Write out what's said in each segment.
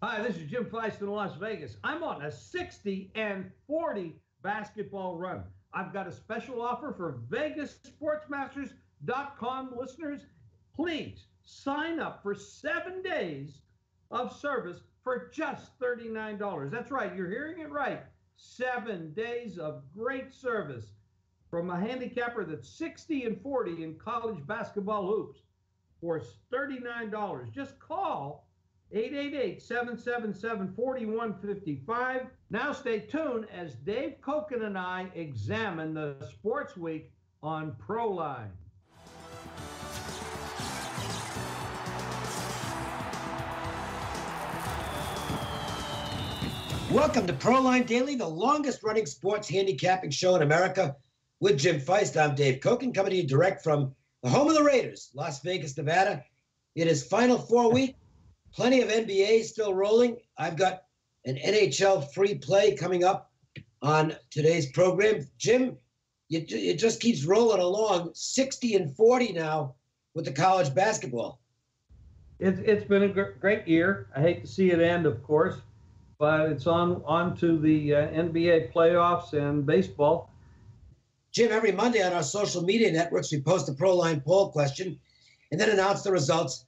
Hi, this is Jim Feist in Las Vegas. I'm on a 60 and 40 basketball run. I've got a special offer for VegasSportsMasters.com listeners. Please sign up for 7 days of service for just $39. That's right, you're hearing it right. 7 days of great service from a handicapper that's 60 and 40 in college basketball hoops for $39. Just call 888-777-4155. Now stay tuned as Dave Koken and I examine the sports week on Proline. Welcome to Proline Daily, the longest running sports handicapping show in America. With Jim Feist, I'm Dave Koken, coming to you direct from the home of the Raiders, Las Vegas, Nevada. It is Final Four week. Plenty of NBA still rolling. I've got an NHL free play coming up on today's program. Jim, it just keeps rolling along, 60 and 40 now with the college basketball. It's been a great year. I hate to see it end, of course, but it's on to the NBA playoffs and baseball. Jim, every Monday on our social media networks, we post a Proline poll question and then announce the results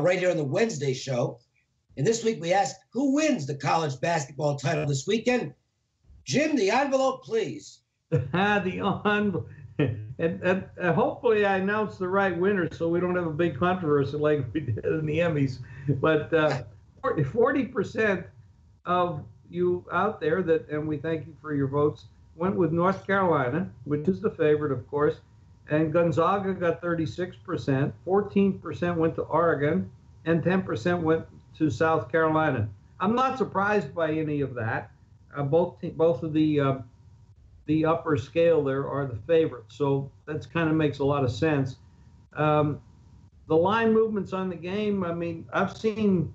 right here on the Wednesday show. And this week we asked, who wins the college basketball title this weekend? Jim, the envelope, please. And hopefully I announced the right winner so we don't have a big controversy like we did in the Emmys. But 40% of you out there, and we thank you for your votes, went with North Carolina, which is the favorite, of course. And Gonzaga got 36%, 14% went to Oregon, and 10% went to South Carolina. I'm not surprised by any of that. Both of the upper scale there are the favorites, so that kind of makes a lot of sense. The line movements on the game, I mean, I've seen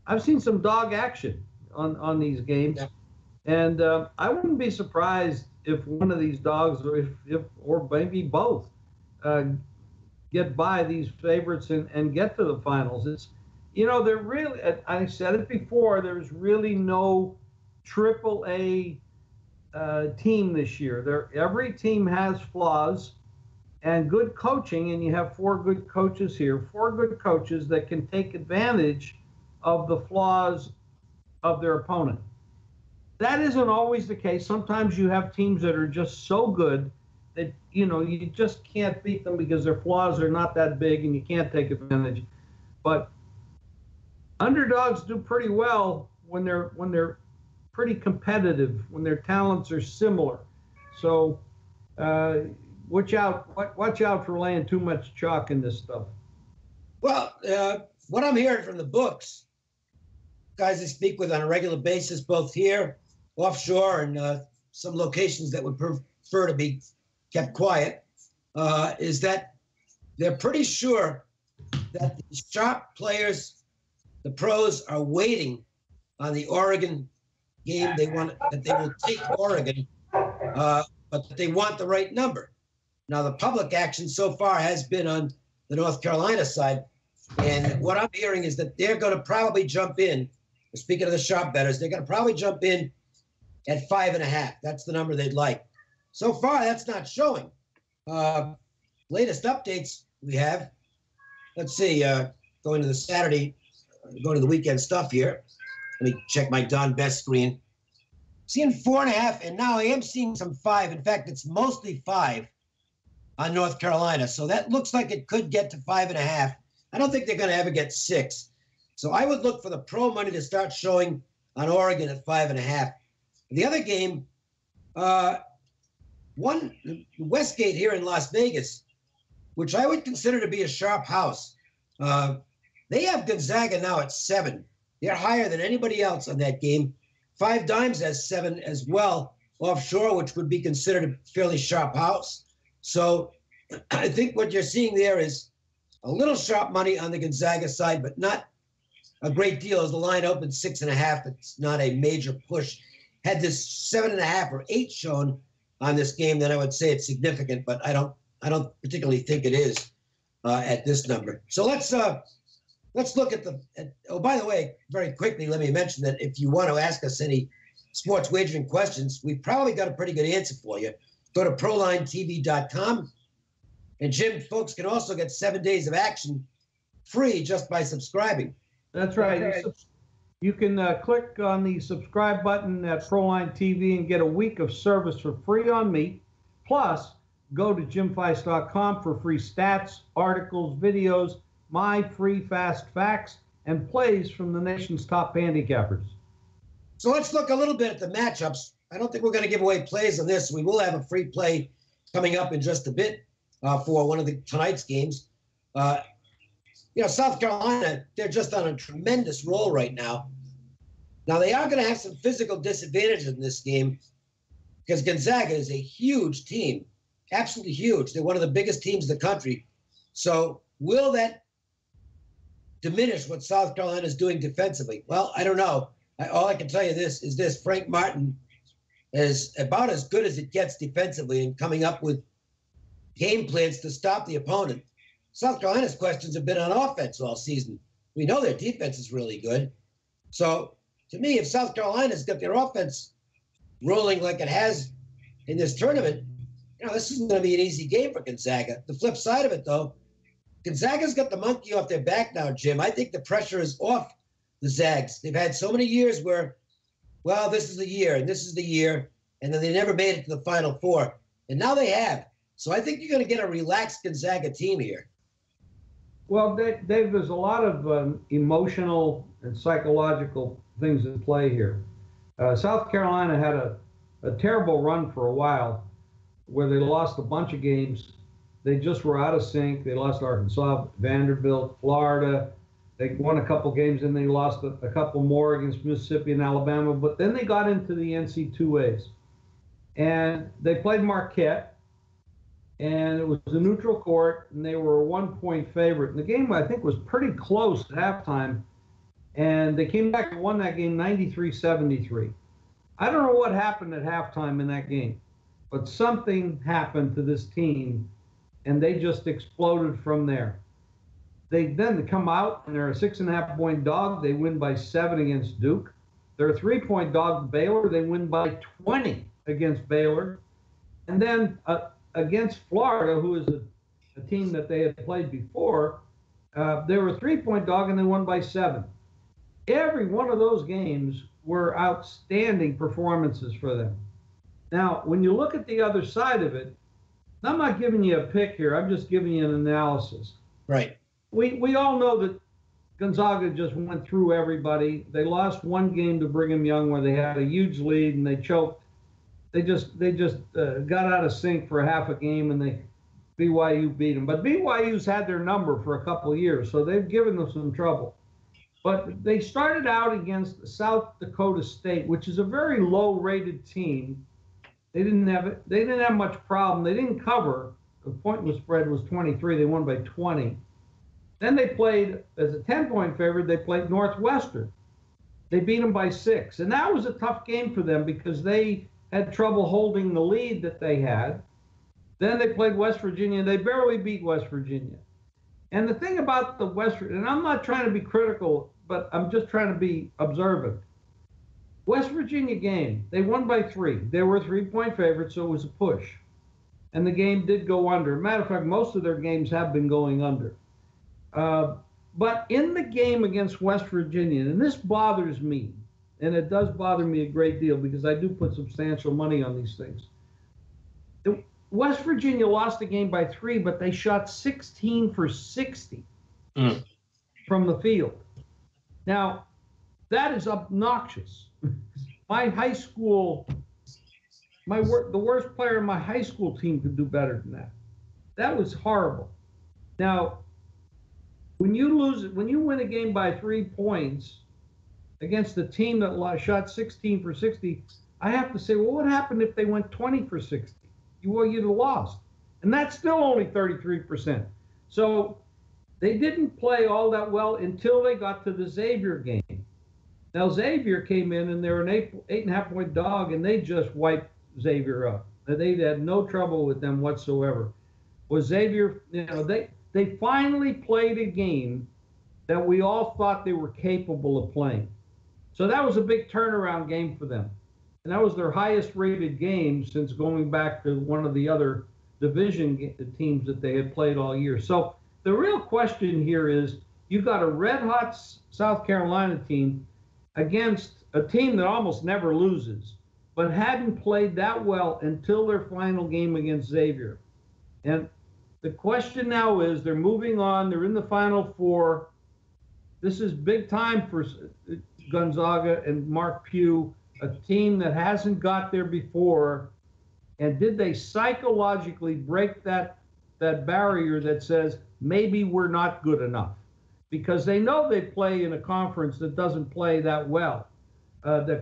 some dog action on these games, yeah. And I wouldn't be surprised if one of these dogs, or maybe both, get by these favorites and get to the finals. It's, they're really, I said it before, there's really no AAA team this year. Every team has flaws and good coaching, and you have 4 good coaches here, 4 good coaches that can take advantage of the flaws of their opponent. That isn't always the case. Sometimes you have teams that are just so good that, you just can't beat them because their flaws are not that big and you can't take advantage. But underdogs do pretty well when they're pretty competitive, when their talents are similar. So watch out for laying too much chalk in this stuff. Well, what I'm hearing from the books, guys I speak with on a regular basis, both here, offshore, and some locations that would prefer to be kept quiet, is that they're pretty sure that the sharp players, the pros, are waiting on the Oregon game. They will take Oregon, but they want the right number. Now, the public action so far has been on the North Carolina side, and what I'm hearing is that they're going to probably jump in. Speaking of the sharp bettors, they're going to probably jump in at 5.5. That's the number they'd like. So far, that's not showing. Latest updates we have. Let's see. Going to the weekend stuff here. Let me check my Don Best screen. Seeing 4.5, and now I am seeing some 5. In fact, it's mostly 5 on North Carolina. So that looks like it could get to 5.5. I don't think they're going to ever get 6. So I would look for the pro money to start showing on Oregon at 5.5. The other game, Westgate here in Las Vegas, which I would consider to be a sharp house. They have Gonzaga now at 7. They're higher than anybody else on that game. 5 Dimes has 7 as well offshore, which would be considered a fairly sharp house. So I think what you're seeing there is a little sharp money on the Gonzaga side, but not a great deal. As the line opened 6.5, it's not a major push. Had this 7.5 or 8 shown on this game, then I would say it's significant, but I don't particularly think it is at this number. So let's let's look at oh, by the way, very quickly, let me mention that if you want to ask us any sports wagering questions, we've probably got a pretty good answer for you. Go to prolinetv.com. And Jim, folks can also get 7 days of action free just by subscribing. That's right. You can click on the subscribe button at Proline TV and get a week of service for free on me. Plus, go to jimfeist.com for free stats, articles, videos, my free fast facts, and plays from the nation's top handicappers. So let's look a little bit at the matchups. I don't think we're going to give away plays on this. We will have a free play coming up in just a bit for one of tonight's games. South Carolina, they're just on a tremendous roll right now. Now, they are going to have some physical disadvantages in this game because Gonzaga is a huge team, absolutely huge. They're one of the biggest teams in the country. So will that diminish what South Carolina is doing defensively? Well, I don't know. All I can tell you is this. Frank Martin is about as good as it gets defensively and coming up with game plans to stop the opponent. South Carolina's questions have been on offense all season. We know their defense is really good. So, to me, if South Carolina's got their offense rolling like it has in this tournament, this isn't going to be an easy game for Gonzaga. The flip side of it, though, Gonzaga's got the monkey off their back now, Jim. I think the pressure is off the Zags. They've had so many years where, well, this is the year, and this is the year, and then they never made it to the Final Four. And now they have. So I think you're going to get a relaxed Gonzaga team here. Well, Dave, there's a lot of emotional and psychological things at play here. South Carolina had a terrible run for a while where they lost a bunch of games. They just were out of sync. They lost Arkansas, Vanderbilt, Florida. They won a couple games, and they lost a couple more against Mississippi and Alabama. But then they got into the NC2As. And they played Marquette. And it was a neutral court, and they were a 1-point favorite. And the game, I think, was pretty close at halftime. And they came back and won that game 93-73. I don't know what happened at halftime in that game, but something happened to this team, and they just exploded from there. They come out, and they're a 6.5-point dog. They win by 7 against Duke. They're a 3-point dog to Baylor. They win by 20 against Baylor. And then against Florida, who is a team that they had played before, they were a 3-point dog, and they won by 7. Every one of those games were outstanding performances for them. Now, when you look at the other side of it, I'm not giving you a pick here. I'm just giving you an analysis. Right. We all know that Gonzaga just went through everybody. They lost one game to Brigham Young where they had a huge lead and they choked. They just got out of sync for half a game, and BYU beat them. But BYU's had their number for a couple of years, so they've given them some trouble. But they started out against South Dakota State, which is a very low-rated team. They didn't have much problem. They didn't cover. The point was spread was 23. They won by 20. Then they played, as a 10-point favorite, they played Northwestern. They beat them by 6. And that was a tough game for them because they had trouble holding the lead that they had. Then they played West Virginia, and they barely beat West Virginia. And the thing about the and I'm not trying to be critical, but I'm just trying to be observant. West Virginia game, they won by 3. They were a 3-point favorite, so it was a push. And the game did go under. Matter of fact, most of their games have been going under. But in the game against West Virginia, and this bothers me, and it does bother me a great deal because I do put substantial money on these things. West Virginia lost the game by 3, but they shot 16 for 60 from the field. Now, that is obnoxious. My high school, the worst player in my high school team could do better than that. That was horrible. Now, when you win a game by 3 points against a team that shot 16 for 60, I have to say, well, what happened if they went 20 for 60? You'd have lost. And that's still only 33%. So they didn't play all that well until they got to the Xavier game. Now, Xavier came in, and they were an 8.5-point dog, and they just wiped Xavier up. They had no trouble with them whatsoever. Was Xavier, they finally played a game that we all thought they were capable of playing. So that was a big turnaround game for them. And that was their highest rated game since going back to one of the other division teams that they had played all year. So the real question here is, you've got a red hot South Carolina team against a team that almost never loses, but hadn't played that well until their final game against Xavier. And the question now is, they're moving on, they're in the Final Four. This is big time for Gonzaga and Mark Pugh, a team that hasn't got there before. And did they psychologically break that barrier that says maybe we're not good enough? Because they know they play in a conference that doesn't play that well. The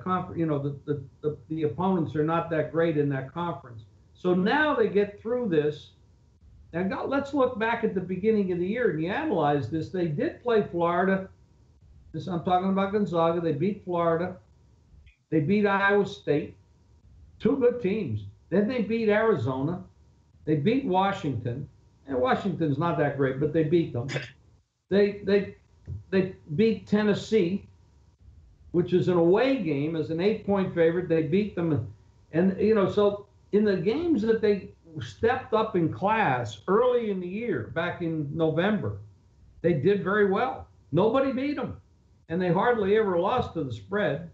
opponents are not that great in that conference. So now they get through this. Now let's look back at the beginning of the year and you analyze this. They did play Florida. I'm talking about Gonzaga. They beat Florida. They beat Iowa State. Two good teams. Then they beat Arizona. They beat Washington. And Washington's not that great, but they beat them. They beat Tennessee, which is an away game, as an 8-point favorite. They beat them. And, so in the games that they stepped up in class early in the year, back in November, they did very well. Nobody beat them. And they hardly ever lost to the spread.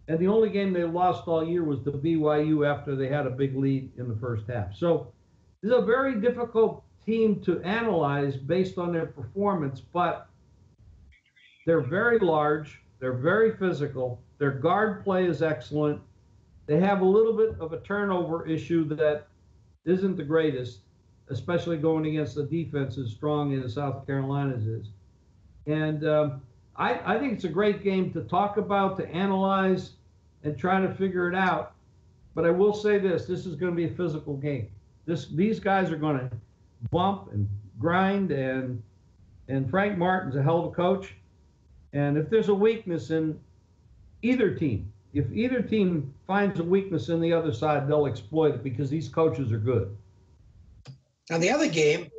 And the only game they lost all year was to BYU after they had a big lead in the first half. So this is a very difficult team to analyze based on their performance, but they're very large, they're very physical, their guard play is excellent. They have a little bit of a turnover issue that isn't the greatest, especially going against the defense as strong as South Carolina's is. And I think it's a great game to talk about, to analyze, and try to figure it out. But I will say this is going to be a physical game. These guys are going to bump and grind, and Frank Martin's a hell of a coach. And if there's a weakness in either team, if either team finds a weakness in the other side, they'll exploit it because these coaches are good. Now, the other game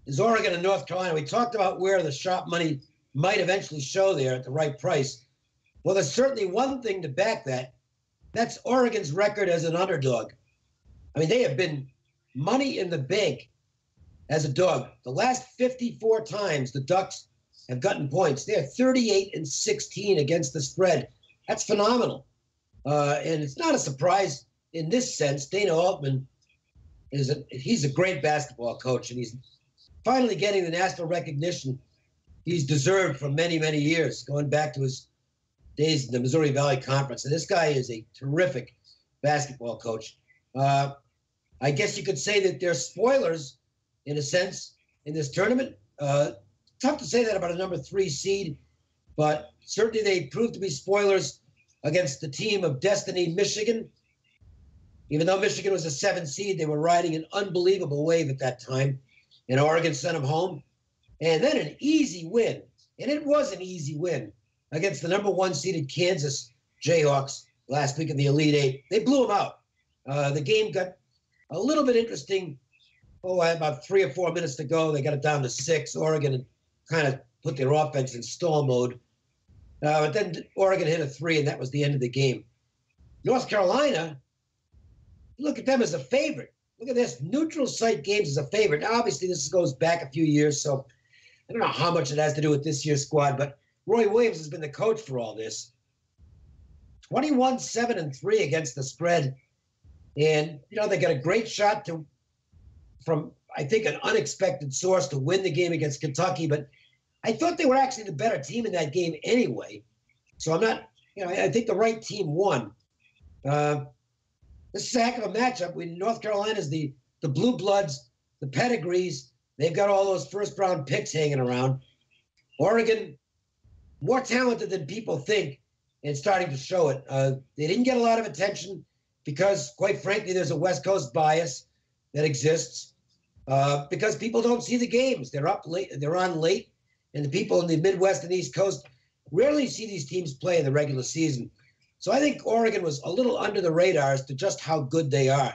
is Oregon and North Carolina. We talked about where the sharp money might eventually show there at the right price. Well, there's certainly one thing to back that. That's Oregon's record as an underdog. I mean, they have been money in the bank as a dog. The last 54 times the Ducks have gotten points, they're 38-16 against the spread. That's phenomenal. And it's not a surprise in this sense. Dana Altman he's a great basketball coach, and he's finally getting the national recognition he's deserved for many, many years, going back to his days in the Missouri Valley Conference. And this guy is a terrific basketball coach. I guess you could say that they're spoilers, in a sense, in this tournament. Tough to say that about a number 3 seed, but certainly they proved to be spoilers against the team of Destiny, Michigan. Even though Michigan was a 7 seed, they were riding an unbelievable wave at that time, and Oregon sent them home. And then an easy win, and it was an easy win, against the number 1 seeded Kansas Jayhawks last week in the Elite Eight. They blew them out. The game got a little bit interesting. About 3 or 4 minutes to go, they got it down to 6. Oregon kind of put their offense in stall mode. But then Oregon hit a 3, and that was the end of the game. North Carolina, look at them as a favorite. Look at this, neutral site games as a favorite. Now, obviously, this goes back a few years, so I don't know how much it has to do with this year's squad, but Roy Williams has been the coach for all this. 21-7-3 against the spread. And, they got a great shot from, I think, an unexpected source to win the game against Kentucky. But I thought they were actually the better team in that game anyway. So I'm not, I think the right team won. This is a heck of a matchup. North Carolina's the blue bloods, the pedigrees. They've got all those first-round picks hanging around. Oregon, more talented than people think, and starting to show it. They didn't get a lot of attention because, quite frankly, there's a West Coast bias that exists because people don't see the games. They're up late, they're on late, and the people in the Midwest and East Coast rarely see these teams play in the regular season. So I think Oregon was a little under the radar as to just how good they are.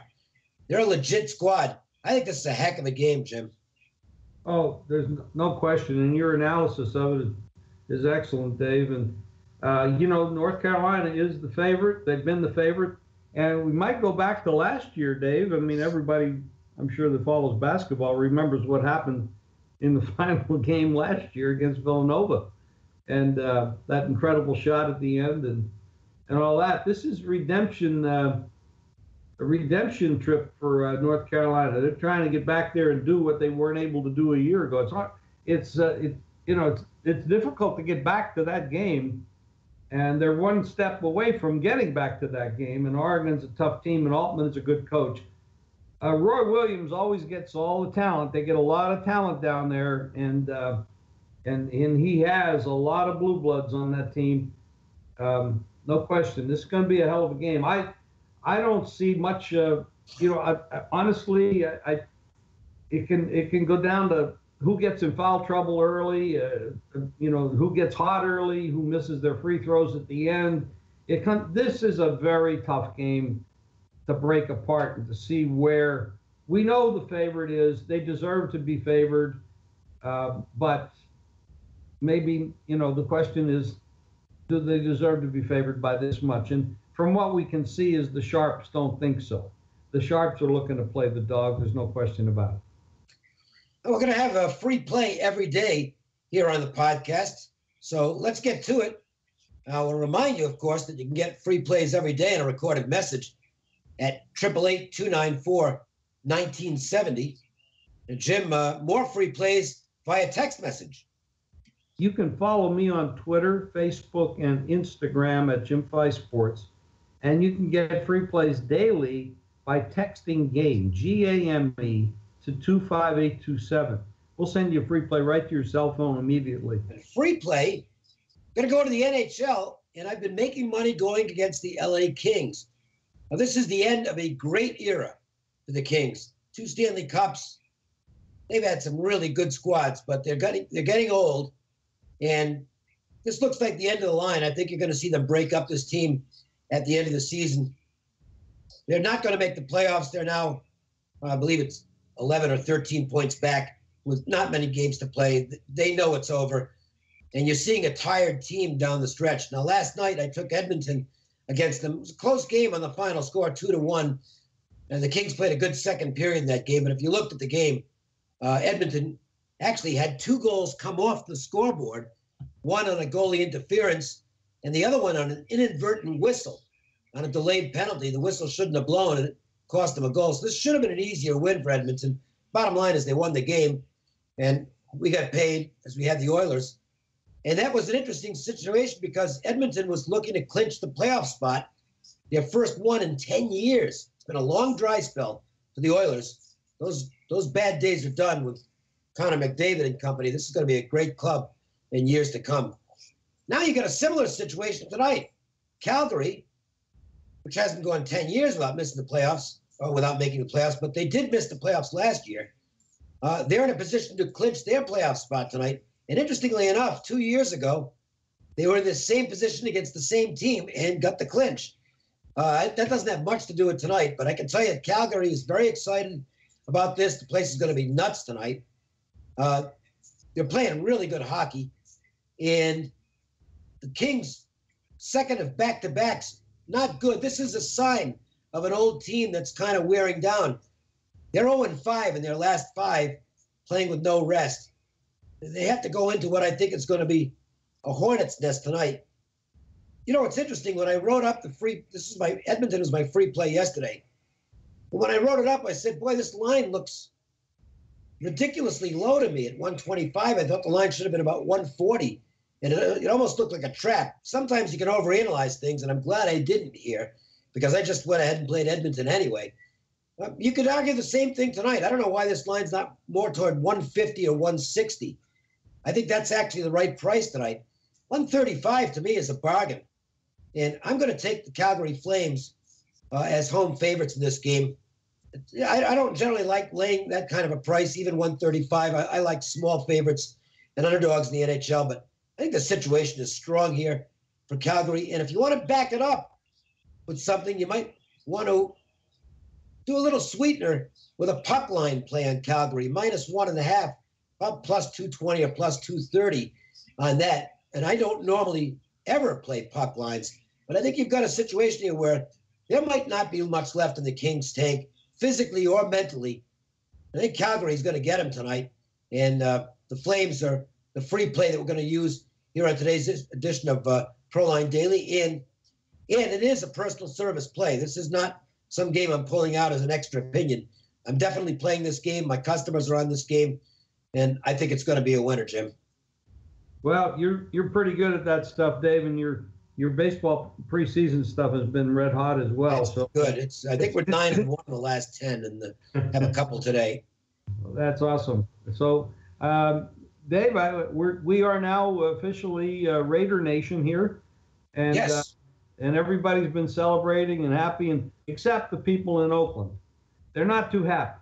They're a legit squad. I think this is a heck of a game, Jim. Oh, there's no question, and your analysis of it is excellent, Dave. And North Carolina is the favorite. They've been the favorite, and we might go back to last year, Dave. I mean, everybody, I'm sure that follows basketball remembers what happened in the final game last year against Villanova, and that incredible shot at the end, and all that. This is redemption. A redemption trip for North Carolina. They're trying to get back there and do what they weren't able to do a year ago. It's hard. It's difficult to get back to that game, and they're one step away from getting back to that game. And Oregon's a tough team, and Altman's a good coach. Roy Williams always gets all the talent. They get a lot of talent down there, and he has a lot of blue bloods on that team. No question. This is going to be a hell of a game. I don't see much. Honestly, it can go down to who gets in foul trouble early. Who gets hot early, who misses their free throws at the end. This is a very tough game to break apart and to see where we know the favorite is. They deserve to be favored, but maybe the question is, do they deserve to be favored by this much? And from what we can see is the Sharps don't think so. The Sharps are looking to play the dog. There's no question about it. We're going to have a free play every day here on the podcast. So let's get to it. I will remind you, of course, that you can get free plays every day in a recorded message at 888-294-1970. And Jim, more free plays via text message. You can follow me on Twitter, Facebook, and Instagram at Jim Fye Sports. And you can get free plays daily by texting GAME, G-A-M-E, to 25827. We'll send you a free play right to your cell phone immediately. And free play, going to go to the NHL, and I've been making money going against the LA Kings. Now, this is the end of a great era for the Kings. 2 Stanley Cups. They've had some really good squads, but they're getting old. And this looks like the end of the line. I think you're going to see them break up this team at the end of the season. They're not going to make the playoffs. They're now, I believe it's 11 or 13 points back with not many games to play. They know it's over. And you're seeing a tired team down the stretch. Now, last night I took Edmonton against them. It was a close game on the final score, 2-1. And the Kings played a good second period in that game. But if you looked at the game, Edmonton actually had 2 goals come off the scoreboard, one on a goalie interference and the other one on an inadvertent whistle on a delayed penalty. The whistle shouldn't have blown, and it cost them a goal. So this should have been an easier win for Edmonton. Bottom line is they won the game, and we got paid as we had the Oilers. And that was an interesting situation because Edmonton was looking to clinch the playoff spot, their first one in 10 years. It's been a long dry spell for the Oilers. Those bad days are done with Connor McDavid and company. This is going to be a great club in years to come. Now you got a similar situation tonight. Calgary, which hasn't gone 10 years without missing the playoffs, or without making the playoffs, but they did miss the playoffs last year. They're in a position to clinch their playoff spot tonight. And interestingly enough, 2 years ago, they were in the same position against the same team and got the clinch. That doesn't have much to do with tonight, but I can tell you Calgary is very excited about this. The place is going to be nuts tonight. They're playing really good hockey. And the Kings' second of back-to-backs, not good. This is a sign of an old team that's kind of wearing down. They're 0-5 in their last 5, playing with no rest. They have to go into what I think is going to be a hornet's nest tonight. You know, it's interesting. When I wrote up Edmonton was my free play yesterday. And when I wrote it up, I said, boy, this line looks ridiculously low to me at 125. I thought the line should have been about 140. And it almost looked like a trap. Sometimes you can overanalyze things, and I'm glad I didn't here because I just went ahead and played Edmonton anyway. You could argue the same thing tonight. I don't know why this line's not more toward 150 or 160. I think that's actually the right price tonight. 135 to me is a bargain. And I'm going to take the Calgary Flames as home favorites in this game. I don't generally like laying that kind of a price, even 135. I like small favorites and underdogs in the NHL, but I think the situation is strong here for Calgary. And if you want to back it up with something, you might want to do a little sweetener with a puck line play on Calgary, -1.5. plus 220 or plus 230 on that. And I don't normally ever play puck lines, but I think you've got a situation here where there might not be much left in the Kings tank, physically or mentally. I think Calgary's going to get him tonight. And the Flames are the free play that we're going to use here on today's edition of Proline Daily. And it is a personal service play. This is not some game I'm pulling out as an extra opinion. I'm definitely playing this game. My customers are on this game, and I think it's going to be a winner, Jim. Well, you're pretty good at that stuff, Dave, and your baseball preseason stuff has been red hot as well. That's so good. I think we're 9-1 in the last 10, and have a couple today. That's awesome. So, Dave, we are now officially Raider Nation here, and yes. And everybody's been celebrating and happy, and except the people in Oakland, they're not too happy.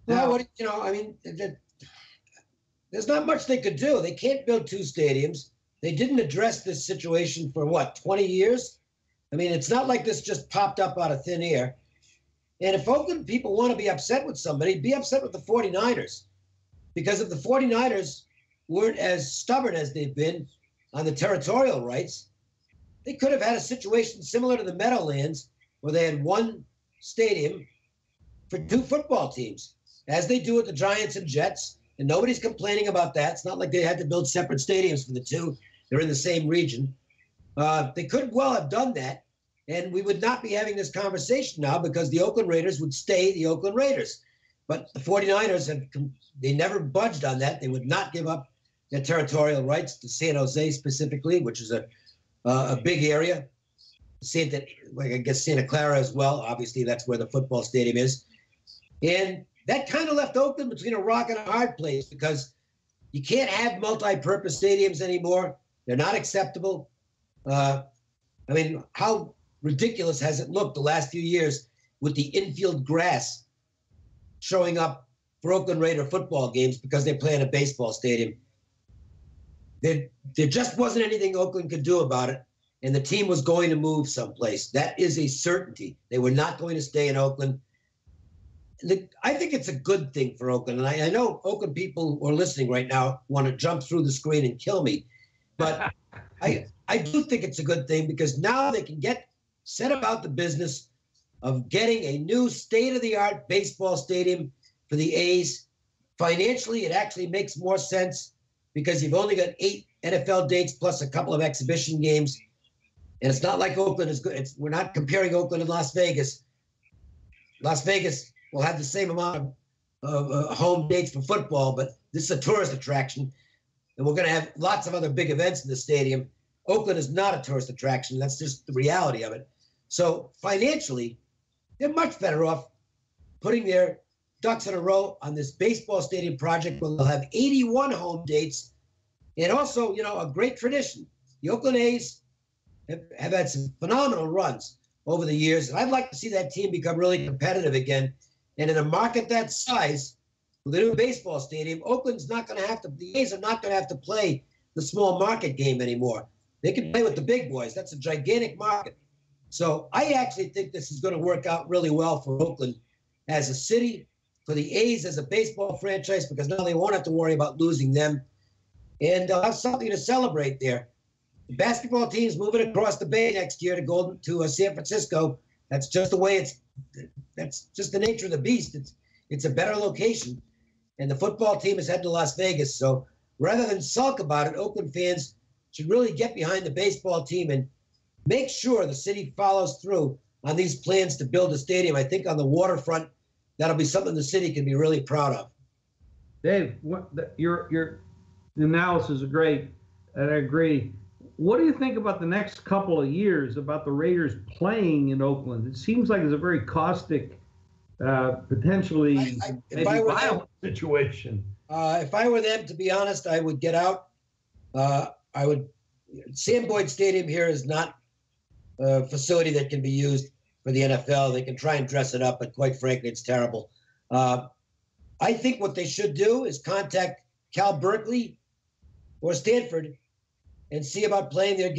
Well, I mean, there's not much they could do. They can't build two stadiums. They didn't address this situation for 20 years? I mean, it's not like this just popped up out of thin air. And if Oakland people want to be upset with somebody, be upset with the 49ers. Because if the 49ers weren't as stubborn as they've been on the territorial rights, they could have had a situation similar to the Meadowlands where they had one stadium for two football teams, as they do with the Giants and Jets. And nobody's complaining about that. It's not like they had to build separate stadiums for the two. They're in the same region. They could well have done that, and we would not be having this conversation now because the Oakland Raiders would stay the Oakland Raiders. But the 49ers, they never budged on that. They would not give up their territorial rights to San Jose specifically, which is a big area. I guess Santa Clara as well. Obviously, that's where the football stadium is. And that kind of left Oakland between a rock and a hard place because you can't have multi-purpose stadiums anymore. They're not acceptable. I mean, how ridiculous has it looked the last few years with the infield grass showing up for Oakland Raider football games because they play in a baseball stadium? There just wasn't anything Oakland could do about it, and the team was going to move someplace. That is a certainty. They were not going to stay in Oakland. I think it's a good thing for Oakland, and I know Oakland people who are listening right now want to jump through the screen and kill me, but I do think it's a good thing because now they can set about the business of getting a new state-of-the-art baseball stadium for the A's. Financially, it actually makes more sense because you've only got 8 NFL dates plus a couple of exhibition games, and it's not like Oakland is good. We're not comparing Oakland and Las Vegas. Las Vegas will have the same amount of home dates for football, but this is a tourist attraction, and we're going to have lots of other big events in the stadium. Oakland is not a tourist attraction. That's just the reality of it. So financially, they're much better off putting their ducks in a row on this baseball stadium project where they'll have 81 home dates and also, a great tradition. The Oakland A's have had some phenomenal runs over the years, and I'd like to see that team become really competitive again. And in a market that size, with a new baseball stadium, the A's are not going to have to play the small market game anymore. They can play with the big boys. That's a gigantic market. So I actually think this is going to work out really well for Oakland as a city, for the A's as a baseball franchise, because now they won't have to worry about losing them. And they'll have something to celebrate there. The basketball team's moving across the bay next year to San Francisco. That's just the way that's just the nature of the beast. It's a better location. And the football team is heading to Las Vegas. So rather than sulk about it, Oakland fans should really get behind the baseball team and make sure the city follows through on these plans to build a stadium. I think on the waterfront, that'll be something the city can be really proud of. Dave, your analysis is great, and I agree. What do you think about the next couple of years about the Raiders playing in Oakland? It seems like it's a very caustic, potentially maybe violent situation. If I were them, to be honest, I would get out. Sam Boyd Stadium here is not a facility that can be used for the NFL. They can try and dress it up, but quite frankly, it's terrible. I think what they should do is contact Cal Berkeley or Stanford and see about playing their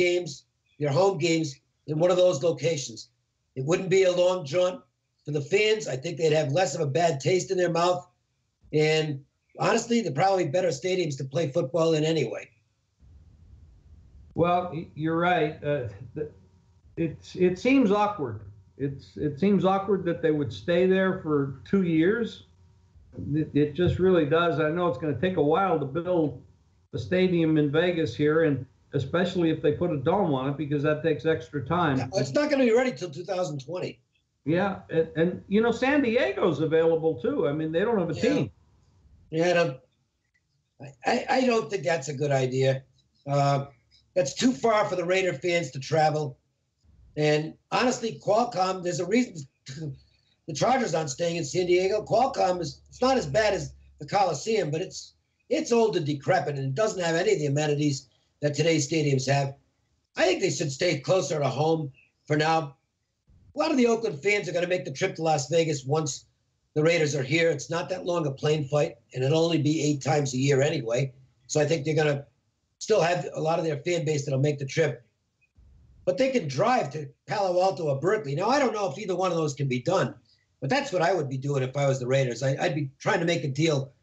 home games in one of those locations. It wouldn't be a long jaunt for the fans. I think they'd have less of a bad taste in their mouth. And honestly, they're probably better stadiums to play football in anyway. Well, you're right. It seems awkward. It seems awkward that they would stay there for 2 years. It just really does. I know it's going to take a while to build a stadium in Vegas here, and especially if they put a dome on it, because that takes extra time. Yeah, it's not going to be ready till 2020. Yeah, and you know, San Diego's available too. I mean, they don't have a team. Yeah, I don't think that's a good idea. That's too far for the Raider fans to travel. And honestly, Qualcomm, there's a reason the Chargers aren't staying in San Diego. Qualcomm it's not as bad as the Coliseum, but it's old and decrepit, and it doesn't have any of the amenities that today's stadiums have. I think they should stay closer to home for now. A lot of the Oakland fans are going to make the trip to Las Vegas once the Raiders are here. It's not that long a plane flight, and it'll only be 8 times a year anyway. So I think they're going to still have a lot of their fan base that'll make the trip. But they can drive to Palo Alto or Berkeley. Now, I don't know if either one of those can be done, but that's what I would be doing if I was the Raiders. I'd be trying to make a deal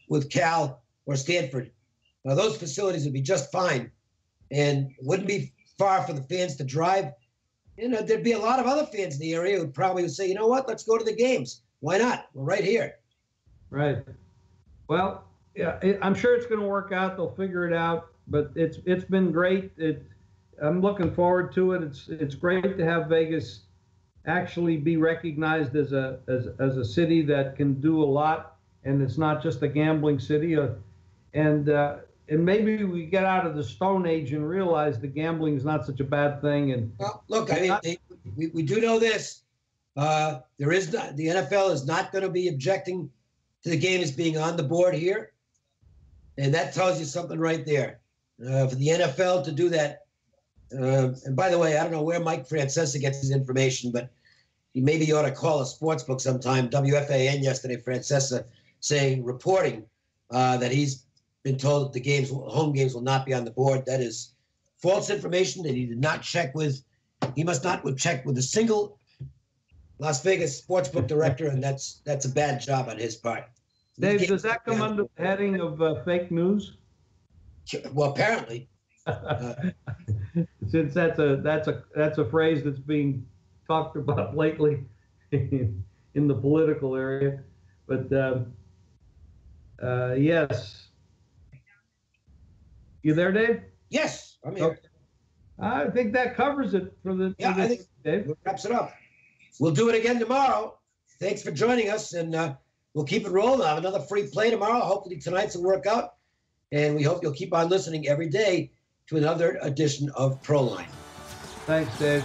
with Cal or Stanford. Now, those facilities would be just fine and wouldn't be far for the fans to drive. You know, there'd be a lot of other fans in the area who probably would say, you know what, let's go to the games. Why not? We're right here. Right. Well, yeah, I'm sure it's going to work out. They'll figure it out. But it's been great. I'm looking forward to it. It's great to have Vegas actually be recognized as a city that can do a lot, and it's not just a gambling city. And maybe we get out of the Stone Age and realize that gambling is not such a bad thing. And well, look, I mean, we do know this. The NFL is not going to be objecting to the game as being on the board here, and that tells you something right there. For the NFL to do that. And by the way, I don't know where Mike Francesa gets his information, but he maybe ought to call a sports book sometime. WFAN yesterday, Francesa reporting that he's been told that the home games will not be on the board. That is false information that he did not check with. He must not have checked with a single Las Vegas sportsbook director, and that's a bad job on his part. Dave, does that come under the heading of fake news? Well, apparently. Since that's a phrase that's being talked about lately in the political area, but yes. You there, Dave? Yes, I'm here. Okay. I think that covers it for the. Yeah, I think Dave wraps it up. We'll do it again tomorrow. Thanks for joining us, and we'll keep it rolling. I'll have another free play tomorrow. Hopefully tonight's will work out. And we hope you'll keep on listening every day to another edition of Proline. Thanks, Dave.